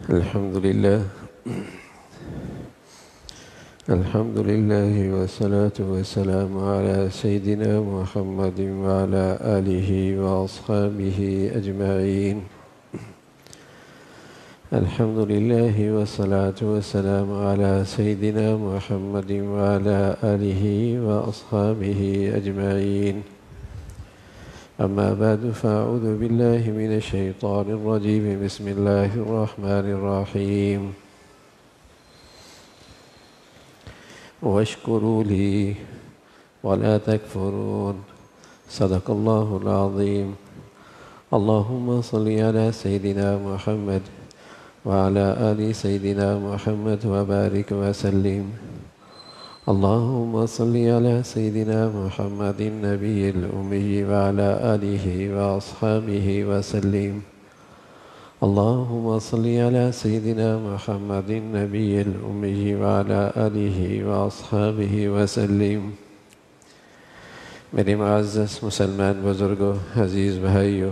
الحمد لله والصلاة والسلام على سيدنا محمد وعلى آله وأصحابه أجمعين. الحمد لله والصلاة والسلام على سيدنا محمد وعلى آله وأصحابه أجمعين. أما بعد فأعوذ بالله من الشيطان الرجيم. بسم الله الرحمن الرحيم. واشكروا لي ولا تكفرون. صدق الله العظيم. اللهم صل على سيدنا محمد وعلى آل سيدنا محمد وبارك وسلم. اللهم صل على سيدنا محمد النبي الأمي وعلى آله وأصحابه وسلم. اللهم صل على سيدنا محمد النبي الأمي وعلى آله وأصحابه وسلم. میرے معزز مسلمان بزرگوں، عزیز بھائیوں،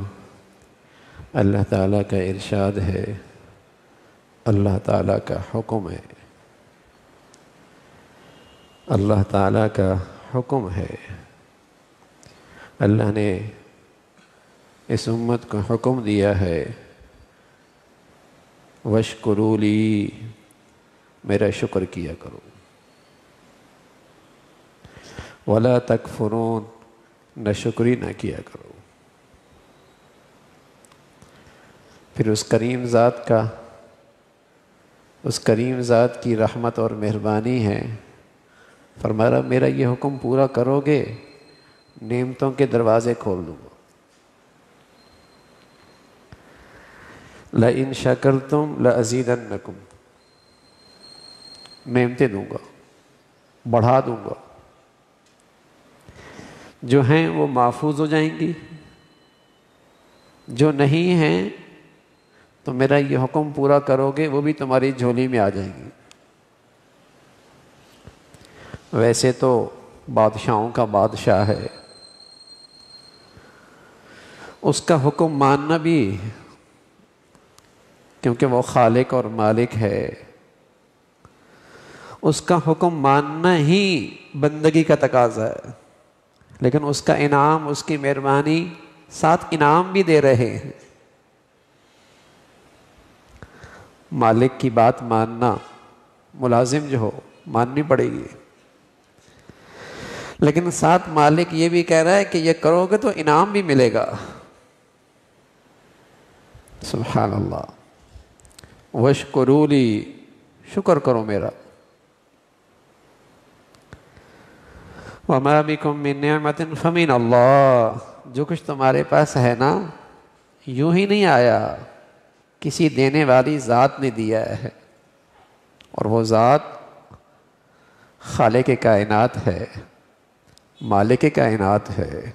اللہ تعالیٰ کا ارشاد ہے، اللہ تعالیٰ کا حکم ہے، اللہ تعالیٰ کا حکم ہے۔ اللہ نے اس امت کو حکم دیا ہے، وَاشْكُرُوا لِي، میرا شکر کیا کرو، وَلَا تَكْفُرُونَ، ناشکری نہ کیا کرو۔ پھر اس کریم ذات کی رحمت اور مہربانی ہے، فرمایا میرا یہ حکم پورا کرو گے نعمتوں کے دروازے کھول دوں گا۔ لَإِن شَكَرْتُمْ لَأَزِيدَنَّكُمْ، نعمتیں دوں گا، بڑھا دوں گا، جو ہیں وہ محفوظ ہو جائیں گی، جو نہیں ہیں تو میرا یہ حکم پورا کرو گے وہ بھی تمہاری جھولی میں آ جائیں گی۔ ویسے تو بادشاہوں کا بادشاہ ہے، اس کا حکم ماننا بھی، کیونکہ وہ خالق اور مالک ہے، اس کا حکم ماننا ہی بندگی کا تقاضا ہے، لیکن اس کا انعام، اس کی مہربانی، ساتھ انعام بھی دے رہے ہیں۔ مالک کی بات ماننا، ملازم جو ہو ماننی پڑے گی، لیکن ساتھ مالک یہ بھی کہہ رہا ہے کہ یہ کرو گے تو انعام بھی ملے گا۔ سبحان اللہ۔ وَاشْكُرُوا لِي، شکر کرو میرا۔ وَمَا بِكُم مِّن نِّعْمَةٍ فَمِنَ اللَّهِ، جو کچھ تمہارے پاس ہے نا، یوں ہی نہیں آیا، کسی دینے والی ذات نے دیا ہے، اور وہ ذات خالق کائنات ہے، مالک کائنات ہے،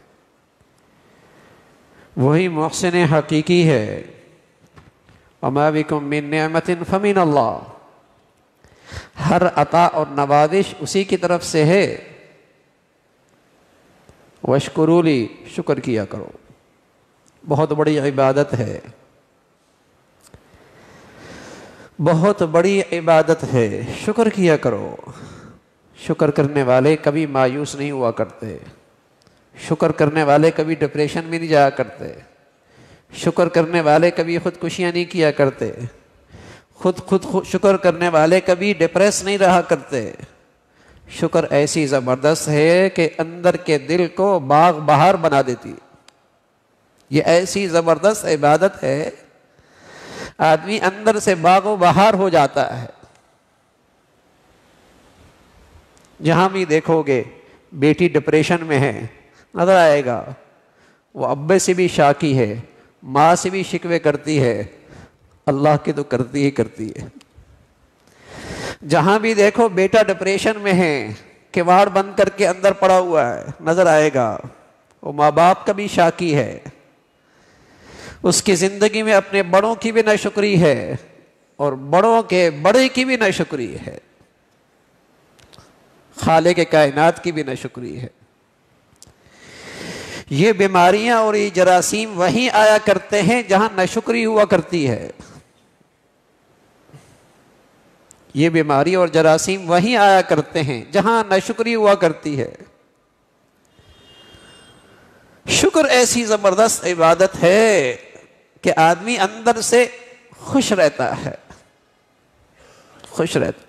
وہی محسن حقیقی ہے۔ وَمَا بِكُم مِّن نِّعْمَةٍ فَمِنَ اللَّهِ، ہر عطا اور نوازش اسی کی طرف سے ہے۔ وَاشْكُرُوا لِي، شکر کیا کرو، بہت بڑی عبادت ہے، بہت بڑی عبادت ہے، شکر کیا کرو۔ شکر کرنے والے کبھی مایوس نہیں ہوا کرتے، شکر کرنے والے کبھی ڈپریشن میں نہیں جایا کرتے، شکر کرنے والے کبھی خودکشیاں نہیں کیا کرتے، شکر کرنے والے کبھی ڈپریس نہیں رہا کرتے۔ شکر ایسی زبردست ہے کہ اندر کے دل کو باغ بہار بنا دیتی، یہ ایسی زبردست عبادت ہے، آدمی اندر سے باغ و بہار ہو جاتا ہے۔ جہاں بھی دیکھو گے بیٹی ڈپریشن میں ہے، نظر آئے گا، وہ ابے سے بھی شاکی ہے، ماں سے بھی شکوے کرتی ہے، اللہ کی تو کرتی ہی کرتی ہے۔ جہاں بھی دیکھو بیٹا ڈپریشن میں ہے، کواڑ بند کر کے اندر پڑا ہوا ہے، نظر آئے گا، وہ ماں باپ کا بھی شاکی ہے، اس کی زندگی میں اپنے بڑوں کی بھی ناشکری ہے، اور بڑوں کے بڑے کی بھی ناشکری ہے، خالق کائنات کی بھی ناشکری ہے۔ یہ بیماریاں اور یہ جراثیم وہیں آیا کرتے ہیں جہاں ناشکری ہوا کرتی ہے۔ یہ بیماری اور جراثیم وہیں آیا کرتے ہیں جہاں ناشکری ہوا کرتی ہے۔ شکر ایسی زبردست عبادت ہے کہ آدمی اندر سے خوش رہتا ہے، خوش رہتا۔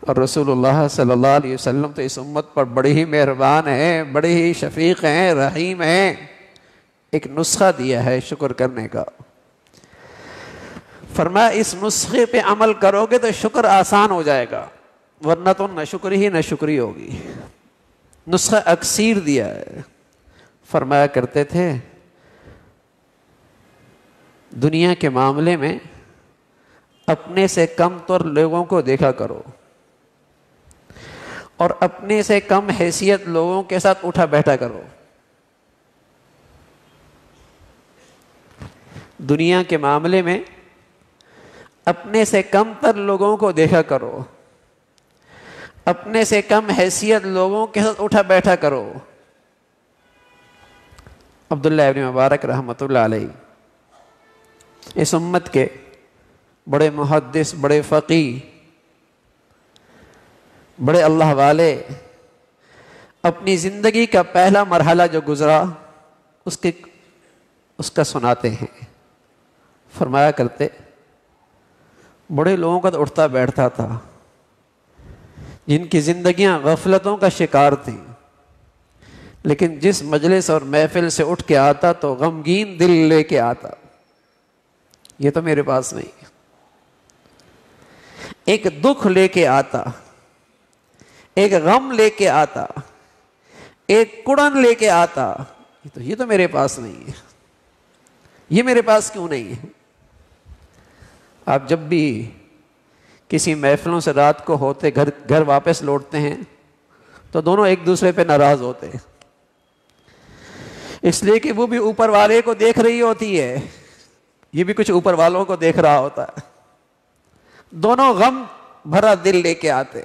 اور رسول اللہ صلی اللہ علیہ وسلم تو اس امت پر بڑے ہی مہربان ہیں، بڑے ہی شفیق ہیں، رحیم ہیں۔ ایک نسخہ دیا ہے شکر کرنے کا، فرمایا اس نسخے پہ عمل کرو گے تو شکر آسان ہو جائے گا، ورنہ تو نہ شکری ہی نہ شکری ہوگی۔ نسخہ اکسیر دیا ہے، فرمایا کرتے تھے دنیا کے معاملے میں اپنے سے کم تر لوگوں کو دیکھا کرو اور اپنے سے کم حیثیت لوگوں کے ساتھ اٹھا بیٹھا کرو۔ دنیا کے معاملے میں اپنے سے کم تر لوگوں کو دیکھا کرو، اپنے سے کم حیثیت لوگوں کے ساتھ اٹھا بیٹھا کرو۔ عبداللہ ابن مبارک رحمۃ اللہ علیہ اس امت کے بڑے محدث، بڑے فقیہ، بڑے اللہ والے، اپنی زندگی کا پہلا مرحلہ جو گزرا اس کا سناتے ہیں۔ فرمایا کرتے بڑے لوگوں کا تو اٹھتا بیٹھتا تھا جن کی زندگیاں غفلتوں کا شکار تھیں، لیکن جس مجلس اور محفل سے اٹھ کے آتا تو غمگین دل لے کے آتا۔ یہ تو میرے پاس نہیں، ایک دکھ لے کے آتا، ایک غم لے کے آتا، ایک کڑن لے کے آتا۔ یہ تو میرے پاس نہیں ہے، یہ میرے پاس کیوں نہیں ہے؟ آپ جب بھی کسی محفلوں سے رات کو ہوتے گھر واپس لوٹتے ہیں تو دونوں ایک دوسرے پہ ناراض ہوتے ہیں، اس لیے کہ وہ بھی اوپر والے کو دیکھ رہی ہوتی ہے، یہ بھی کچھ اوپر والوں کو دیکھ رہا ہوتا ہے، دونوں غم بھرا دل لے کے آتے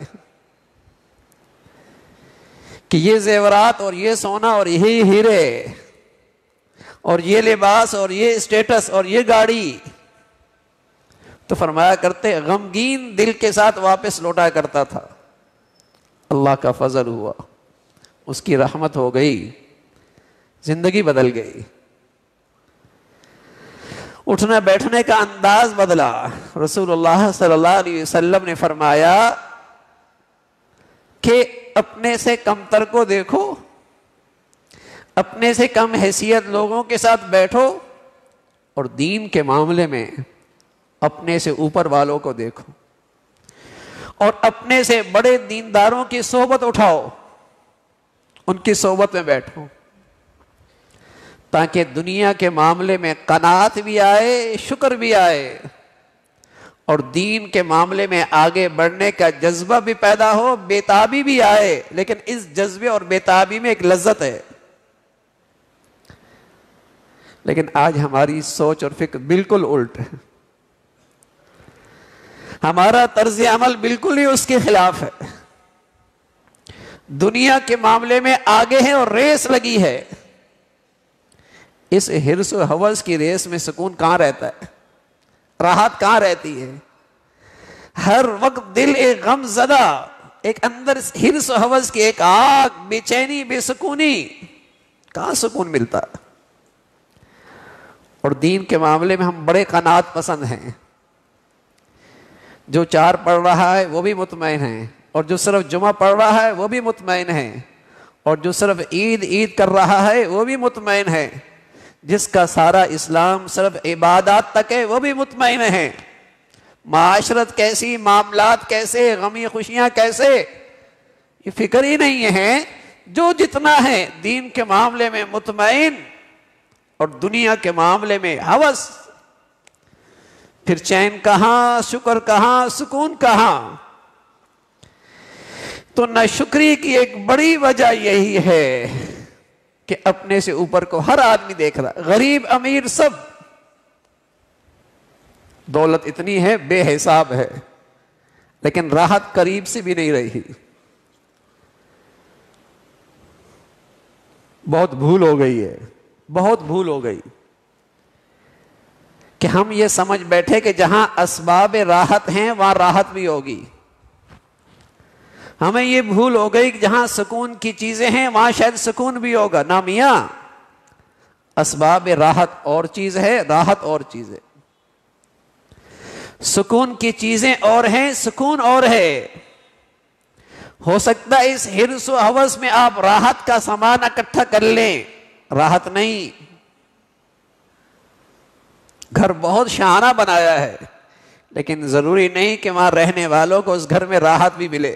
کہ یہ زیورات اور یہ سونا اور یہی ہیرے اور یہ لباس اور یہ اسٹیٹس اور یہ گاڑی، تو فرمایا کرتے غمگین دل کے ساتھ واپس لوٹا کرتا تھا۔ اللہ کا فضل ہوا، اس کی رحمت ہو گئی، زندگی بدل گئی، اٹھنے بیٹھنے کا انداز بدلا۔ رسول اللہ صلی اللہ علیہ وسلم نے فرمایا کہ اپنے سے کمتر کو دیکھو، اپنے سے کم حیثیت لوگوں کے ساتھ بیٹھو، اور دین کے معاملے میں اپنے سے اوپر والوں کو دیکھو، اور اپنے سے بڑے دینداروں کی صحبت اٹھاؤ، ان کی صحبت میں بیٹھو، تاکہ دنیا کے معاملے میں قناعت بھی آئے، شکر بھی آئے، اور دین کے معاملے میں آگے بڑھنے کا جذبہ بھی پیدا ہو، بےتابی بھی آئے۔ لیکن اس جذبے اور بےتابی میں ایک لذت ہے، لیکن آج ہماری سوچ اور فکر بالکل الٹ ہے، ہمارا طرز عمل بالکل ہی اس کے خلاف ہے۔ دنیا کے معاملے میں آگے ہے اور ریس لگی ہے، اس حرص و ہوس کی ریس میں سکون کہاں رہتا ہے، راحت کہاں رہتی ہے؟ ہر وقت دل ایک غم زدہ، ایک اندر حرص و ہوس کی ایک آگ، بے چینی، بے سکونی، کہاں سکون ملتا؟ اور دین کے معاملے میں ہم بڑے قناعت پسند ہیں، جو 4 پڑھ رہا ہے وہ بھی مطمئن ہے، اور جو صرف جمعہ پڑھ رہا ہے وہ بھی مطمئن ہے، اور جو صرف عید کر رہا ہے وہ بھی مطمئن ہے، جس کا سارا اسلام صرف عبادات تک ہے وہ بھی مطمئن ہے۔ معاشرت کیسی، معاملات کیسے، غمی خوشیاں کیسے، یہ فکر ہی نہیں ہے۔ جو جتنا ہے دین کے معاملے میں مطمئن اور دنیا کے معاملے میں ہوس، پھر چین کہاں، شکر کہاں، سکون کہاں؟ تو ناشکری کی ایک بڑی وجہ یہی ہے کہ اپنے سے اوپر کو ہر آدمی دیکھ رہا، غریب امیر سب، دولت اتنی ہے بے حساب ہے، لیکن راحت قریب سے بھی نہیں رہی۔ بہت بھول ہو گئی ہے، بہت بھول ہو گئی۔ کہ ہم یہ سمجھ بیٹھے کہ جہاں اسباب راحت ہیں وہاں راحت بھی ہوگی. ہمیں یہ بھول ہو گئی کہ جہاں سکون کی چیزیں ہیں وہاں شاید سکون بھی ہوگا. نا میاں، اسباب راحت اور چیز ہے، راحت اور چیز ہے. سکون کی چیزیں اور ہیں، سکون اور ہے. ہو سکتا ہے اس حرص و ہوس میں آپ راحت کا سامان اکٹھا کر لیں، راحت نہیں. گھر بہت شاہانہ بنایا ہے، لیکن ضروری نہیں کہ وہاں رہنے والوں کو اس گھر میں راحت بھی ملے.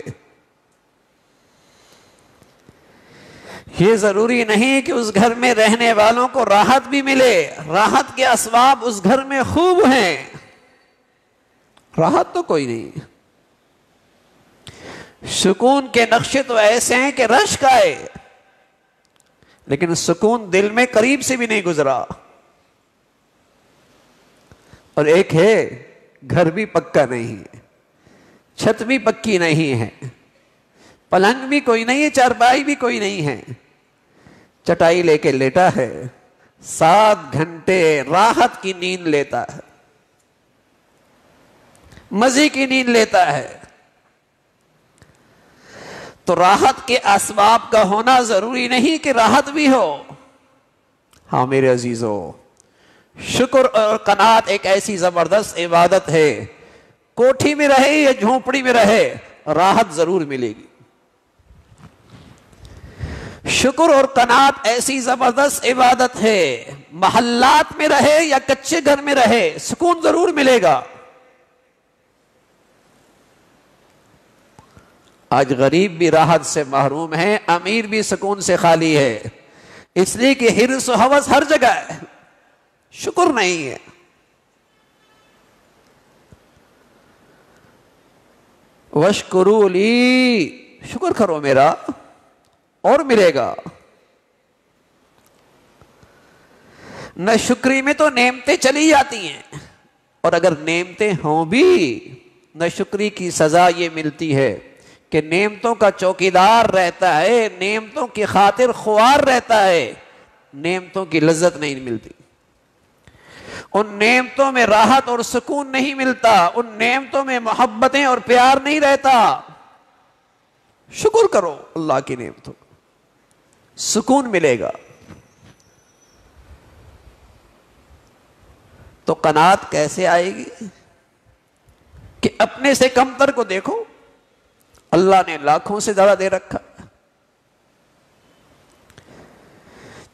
یہ ضروری نہیں کہ اس گھر میں رہنے والوں کو راحت بھی ملے. راحت کے اسباب اس گھر میں خوب ہیں، راحت تو کوئی نہیں. سکون کے نقشے تو ایسے ہیں کہ رشک آئے، لیکن سکون دل میں قریب سے بھی نہیں گزرا. اور ایک ہے گھر بھی پکا نہیں ہے، چھت بھی پکی نہیں ہے، پلنگ بھی کوئی نہیں ہے، چارپائی بھی کوئی نہیں ہے، چٹائی لے کے لیٹا ہے، 7 گھنٹے راحت کی نیند لیتا ہے، مزے کی نیند لیتا ہے. تو راحت کے اسباب کا ہونا ضروری نہیں کہ راحت بھی ہو. ہاں میرے عزیزو، شکر اور قناعت ایک ایسی زبردست عبادت ہے، کوٹھی میں رہے یا جھونپڑی میں رہے راحت ضرور ملے گی. شکر اور قناعت ایسی زبردست عبادت ہے، محلات میں رہے یا کچے گھر میں رہے سکون ضرور ملے گا. آج غریب بھی راحت سے محروم ہے، امیر بھی سکون سے خالی ہے، اس لیے کہ حرص و ہوس ہر جگہ ہے، شکر نہیں ہے. وَاشْكُرُوا لِي، شکر کرو میرا اور ملے گا. نہ شکری میں تو نعمتیں چلی جاتی ہیں، اور اگر نعمتیں ہوں بھی نہ شکری کی سزا یہ ملتی ہے کہ نعمتوں کا چوکیدار رہتا ہے، نعمتوں کی خاطر خوار رہتا ہے، نعمتوں کی لذت نہیں ملتی. ان نعمتوں میں راحت اور سکون نہیں ملتا، ان نعمتوں میں محبتیں اور پیار نہیں رہتا. شکر کرو اللہ کی نعمتوں، سکون ملے گا. تو قناعت کیسے آئے گی؟ کہ اپنے سے کم تر کو دیکھو، اللہ نے لاکھوں سے زیادہ دے رکھا.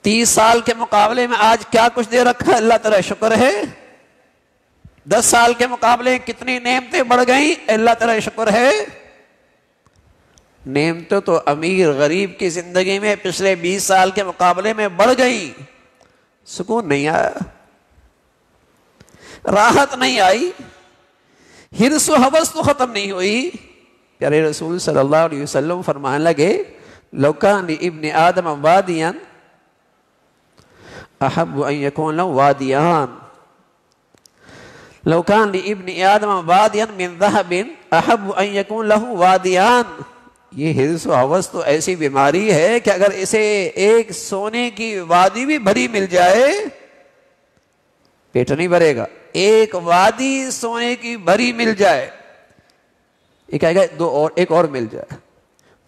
30 سال کے مقابلے میں آج کیا کچھ دے رکھا ہے، اللہ تعالیٰ شکر ہے. 10 سال کے مقابلے کتنی نعمتیں بڑھ گئیں، اللہ تعالیٰ شکر ہے. نعمتیں تو امیر غریب کی زندگی میں پچھلے 20 سال کے مقابلے میں بڑھ گئیں، سکون نہیں آیا، راحت نہیں آئی، حرص و ہوس تو ختم نہیں ہوئی. پیارے رسول صلی اللہ علیہ وسلم فرمانے لگے، لو کان لابن آدم وادیاں احب ان یکون له وادیان، لو کان لابن آدم وادیاں من ذهب احب ان یکون له وادیان. یہ حرص و ہوس تو ایسی بیماری ہے کہ اگر اسے ایک سونے کی وادی بھی بھری مل جائے پیٹ نہیں بھرے گا. ایک وادی سونے کی بھری مل جائے، یہ کہے گا ایک اور مل جائے.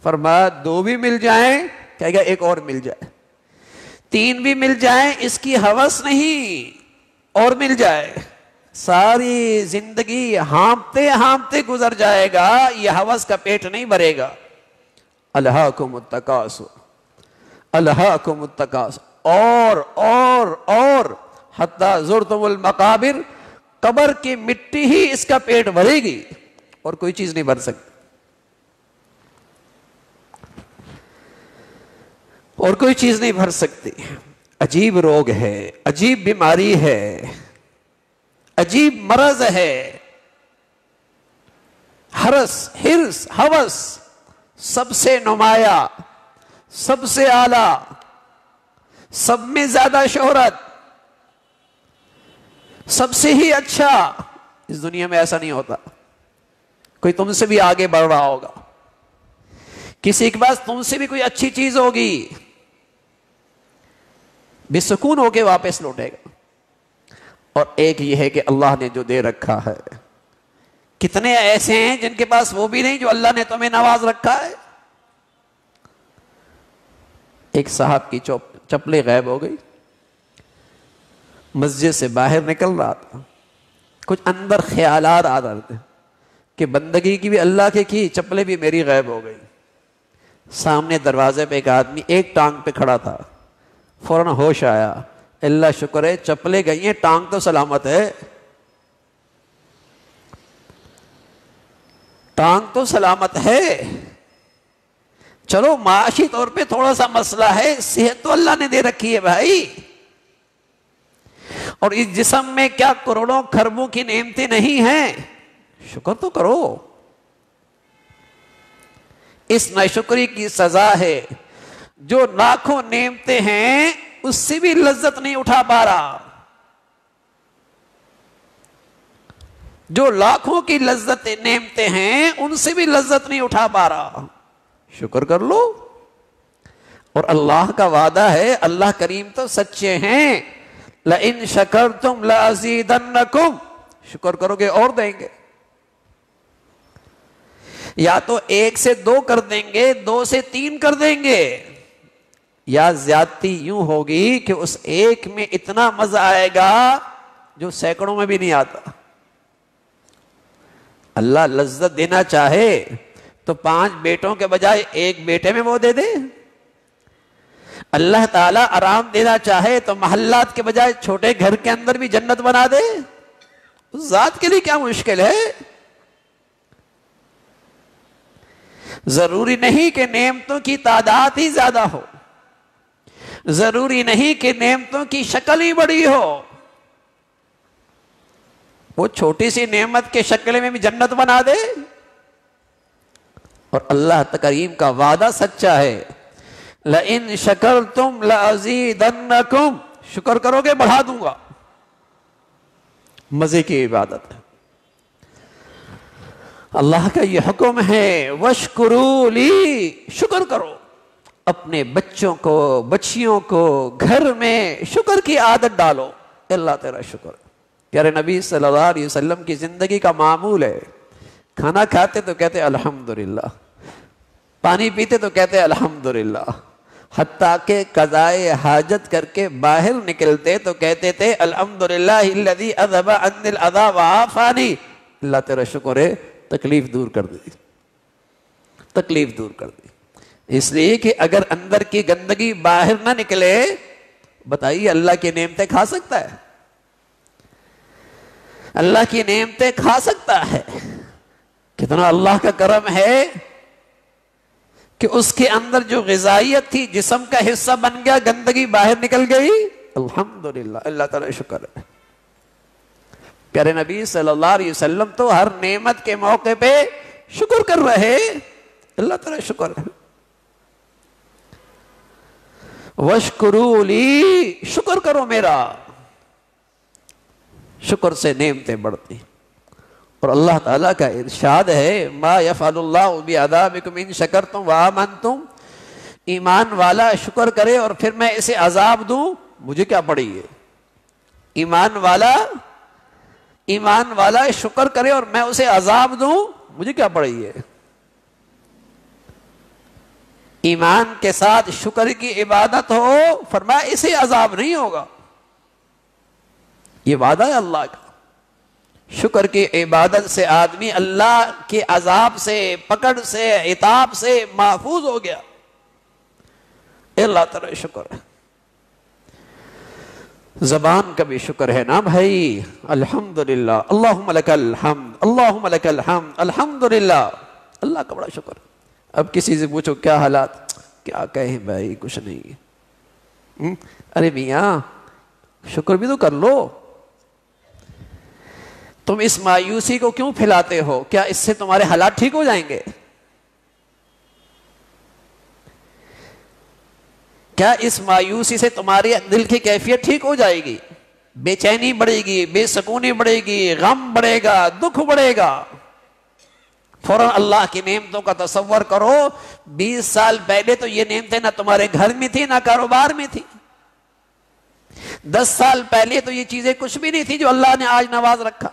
فرمایا 2 بھی مل جائیں، کہے گا ایک اور مل جائے. 3 بھی مل جائیں، اس کی ہوس نہیں، اور مل جائے. ساری زندگی ہانپتے ہانپتے گزر جائے گا، یہ ہوس کا پیٹ نہیں بھرے گا. الہاکم التکاثر، الہاکم التکاثر، اور حتی زرتم المقابر، قبر کی مٹی ہی اس کا پیٹ بھرے گی اور کوئی چیز نہیں بھر سکتی، اور کوئی چیز نہیں بھر سکتی. عجیب روگ ہے، عجیب بیماری ہے، عجیب مرض ہے. حرص ہوس سب سے نمایاں، سب سے اعلیٰ، سب میں زیادہ شہرت، سب سے ہی اچھا. اس دنیا میں ایسا نہیں ہوتا. کوئی تم سے بھی آگے بڑھ رہا ہوگا، کسی کے پاس تم سے بھی کوئی اچھی چیز ہوگی، بے سکون ہو کے واپس لوٹے گا. اور ایک یہ ہے کہ اللہ نے جو دے رکھا ہے. کتنے ایسے ہیں جن کے پاس وہ بھی نہیں جو اللہ نے تمہیں نواز رکھا ہے. ایک صاحب کی چپلیں غائب ہو گئی، مسجد سے باہر نکل رہا تھا، کچھ اندر خیالات آ رہے تھے کہ بندگی کی بھی اللہ کی چپلیں بھی میری غائب ہو گئی. سامنے دروازے پہ ایک آدمی ایک ٹانگ پہ کھڑا تھا، فوراً ہوش آیا، اللہ شکر ہے چپلیں گئی ہیں، ٹانگ تو سلامت ہے. ٹانگ تو سلامت ہے، چلو معاشی طور پہ تھوڑا سا مسئلہ ہے، صحت تو اللہ نے دے رکھی ہے بھائی. اور اس جسم میں کیا کروڑوں خربوں کی نعمتیں نہیں ہیں؟ شکر تو کرو. اس ناشکری کی سزا ہے. جو لاکھوں نعمتیں ہیں اس سے بھی لذت نہیں اٹھا پا رہا، جو لاکھوں کی لذتیں نعمتیں ہیں ان سے بھی لذت نہیں اٹھا پا رہا. شکر کر لو. اور اللہ کا وعدہ ہے، اللہ کریم تو سچے ہیں، لئن شکرتم لازیدنکم، شکر کرو گے اور دیں گے. یا تو 1 سے 2 کر دیں گے، 2 سے 3 کر دیں گے، یا زیادتی یوں ہوگی کہ اس ایک میں اتنا مزہ آئے گا جو سینکڑوں میں بھی نہیں آتا. اللہ لذت دینا چاہے تو 5 بیٹوں کے بجائے 1 بیٹے میں وہ دے دے. اللہ تعالیٰ آرام دینا چاہے تو محلات کے بجائے چھوٹے گھر کے اندر بھی جنت بنا دے. اس ذات کے لیے کیا مشکل ہے؟ ضروری نہیں کہ نعمتوں کی تعداد ہی زیادہ ہو، ضروری نہیں کہ نعمتوں کی شکل ہی بڑی ہو. وہ چھوٹی سی نعمت کے شکل میں بھی جنت بنا دے. اور اللہ کریم کا وعدہ سچا ہے، لئن شکرتم لازیدنکم، شکر کرو گے بڑھا دوں گا. مزے کی عبادت ہے. اللہ کا یہ حکم ہے، واشکروا لی، شکر کرو. اپنے بچوں کو، بچیوں کو گھر میں شکر کی عادت ڈالو. اللہ تیرا شکر. پیارے نبی صلی اللہ علیہ وسلم کی زندگی کا معمول ہے، کھانا کھاتے تو کہتے الحمدللہ، پانی پیتے تو کہتے الحمدللہ، حتیٰ کہ قضائے حاجت کر کے باہر نکلتے تو کہتے تھے الحمدللہ الذی اذھب عنی الاذی وعافانی. اللہ تیرا شکر ہے تکلیف دور کر دی، تکلیف دور کر دی. اس لیے کہ اگر اندر کی گندگی باہر نہ نکلے، بتائیے اللہ کی نعمتیں کھا سکتا ہے؟ اللہ کی نعمتیں کھا سکتا ہے؟ کتنا اللہ کا کرم ہے کہ اس کے اندر جو غذائیت تھی جسم کا حصہ بن گیا، گندگی باہر نکل گئی. الحمدللہ، اللہ تعالی شکر ہے. پیارے نبی صلی اللہ علیہ وسلم تو ہر نعمت کے موقع پہ شکر کر رہے. اللہ تعالی شکر ہے. واشکروا لی، شکر کرو میرا. شکر سے نعمتیں بڑھتی. اور اللہ تعالیٰ کا ارشاد ہے، ما یفعل اللہ بعذابکم ان شکرتم وآمنتم. ایمان والا شکر کرے اور پھر میں اسے عذاب دوں، مجھے کیا پڑی ہے؟ ایمان والا شکر کرے اور میں اسے عذاب دوں، مجھے کیا پڑی ہے؟ ایمان کے ساتھ شکر کی عبادت ہو، فرمایا اسے عذاب نہیں ہوگا. یہ وعدہ ہے اللہ کا. شکر کی عبادت سے آدمی اللہ کے عذاب سے، پکڑ سے، عتاب سے محفوظ ہو گیا. اللہ تعالی شکر ہے. زبان کا بھی شکر ہے نا بھائی. الحمدللہ، اللہم لک الحمد، اللہم لک الحمد، الحمدللہ. اللہ کا بڑا شکر. اب کسی سے پوچھو کیا حالات، کیا کہیں بھائی کچھ نہیں. ارے میاں شکر بھی تو کر لو. تم اس مایوسی کو کیوں پھیلاتے ہو؟ کیا اس سے تمہارے حالات ٹھیک ہو جائیں گے؟ کیا اس مایوسی سے تمہاری دل کی کیفیت ٹھیک ہو جائے گی؟ بے چینی بڑھے گی، بے سکونی بڑھے گی، غم بڑھے گا، دکھ بڑھے گا. فوراً اللہ کی نعمتوں کا تصور کرو. 20 سال پہلے تو یہ نعمتیں نہ تمہارے گھر میں تھی نہ کاروبار میں تھی. 10 سال پہلے تو یہ چیزیں کچھ بھی نہیں تھی جو اللہ نے آج نواز رکھا.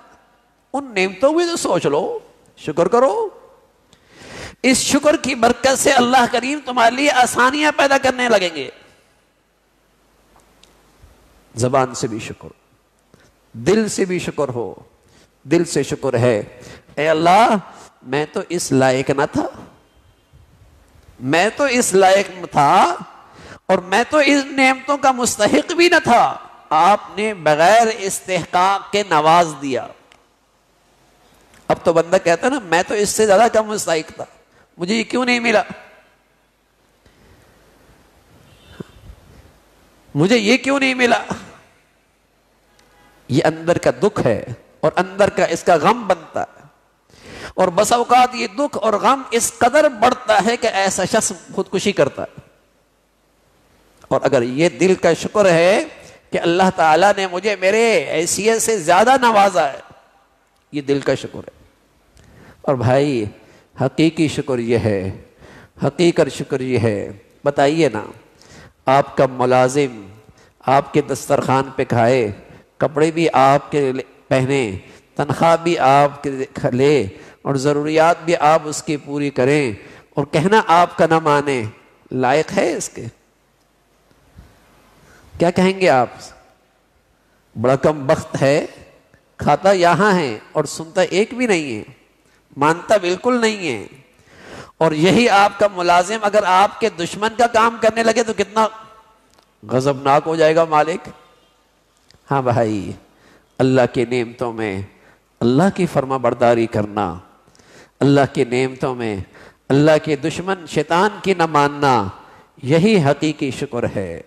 ان نعمتوں میں تو سوچ لو، شکر کرو. اس شکر کی برکت سے اللہ کریم تمہارے لیے آسانیاں پیدا کرنے لگیں گے. زبان سے بھی شکر، دل سے بھی شکر ہو. دل سے شکر ہے، اے اللہ میں تو اس لائق نہ تھا، میں تو اس لائق نہ تھا، اور میں تو اس نعمتوں کا مستحق بھی نہ تھا. آپ نے بغیر استحقاق کے نواز دیا. اب تو بندہ کہتا ہے نا میں تو اس سے زیادہ کا مستحق تھا، مجھے یہ کیوں نہیں ملا، مجھے یہ کیوں نہیں ملا. یہ اندر کا دکھ ہے اور اندر کا اس کا غم بنتا ہے. اور بس اوقات یہ دکھ اور غم اس قدر بڑھتا ہے کہ ایسا شخص خودکشی کرتا ہے. اور اگر یہ دل کا شکر ہے کہ اللہ تعالیٰ نے مجھے میرے حیثیت سے زیادہ نوازا ہے، یہ دل کا شکر ہے. اور بھائی حقیقی شکر یہ ہے، حقیقت شکر یہ ہے. بتائیے نا، آپ کا ملازم آپ کے دسترخوان پہ کھائے، کپڑے بھی آپ کے پہنے، تنخواہ بھی آپ کے لے، اور ضروریات بھی آپ اس کی پوری کریں، اور کہنا آپ کا نہ مانے، لائق ہے اس کے؟ کیا کہیں گے آپ؟ بڑا کم بخت ہے، کھاتا یہاں ہے اور سنتا ایک بھی نہیں ہے، مانتا بالکل نہیں ہے. اور یہی آپ کا ملازم اگر آپ کے دشمن کا کام کرنے لگے تو کتنا غضبناک ہو جائے گا مالک. ہاں بھائی، اللہ کی نعمتوں میں اللہ کی فرما برداری کرنا، اللہ کی نعمتوں میں اللہ کے دشمن شیطان کی نہ ماننا، یہی حقیقی شکر ہے،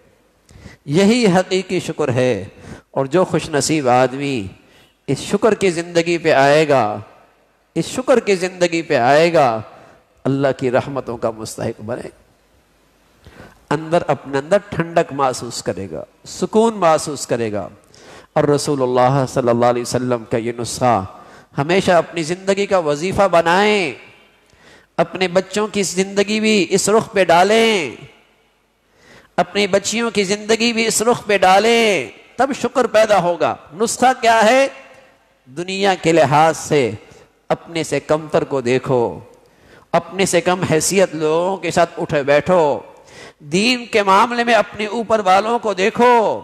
یہی حقیقی شکر ہے. اور جو خوش نصیب آدمی اس شکر کی زندگی پہ آئے گا، اس شکر کی زندگی پہ آئے گا، اللہ کی رحمتوں کا مستحق بنے. اندر اپنے اندر ٹھنڈک محسوس کرے گا، سکون محسوس کرے گا. اور رسول اللہ صلی اللہ علیہ وسلم کا یہ نسخہ ہمیشہ اپنی زندگی کا وظیفہ بنائیں. اپنے بچوں کی زندگی بھی اس رخ پہ ڈالیں، اپنی بچیوں کی زندگی بھی اس رخ پہ ڈالیں، تب شکر پیدا ہوگا. نسخہ کیا ہے؟ دنیا کے لحاظ سے اپنے سے کمتر کو دیکھو، اپنے سے کم حیثیت لوگوں کے ساتھ اٹھے بیٹھو، دین کے معاملے میں اپنے اوپر والوں کو دیکھو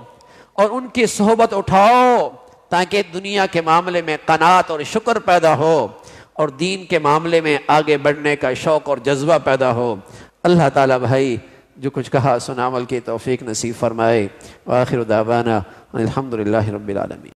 اور ان کی صحبت اٹھاؤ، تاکہ دنیا کے معاملے میں قناعت اور شکر پیدا ہو اور دین کے معاملے میں آگے بڑھنے کا شوق اور جذبہ پیدا ہو. اللہ تعالیٰ بھائی جو کچھ کہا سنا عمل کی توفیق نصیب فرمائے. وآخر دعوانا الحمدللہ رب العالمین.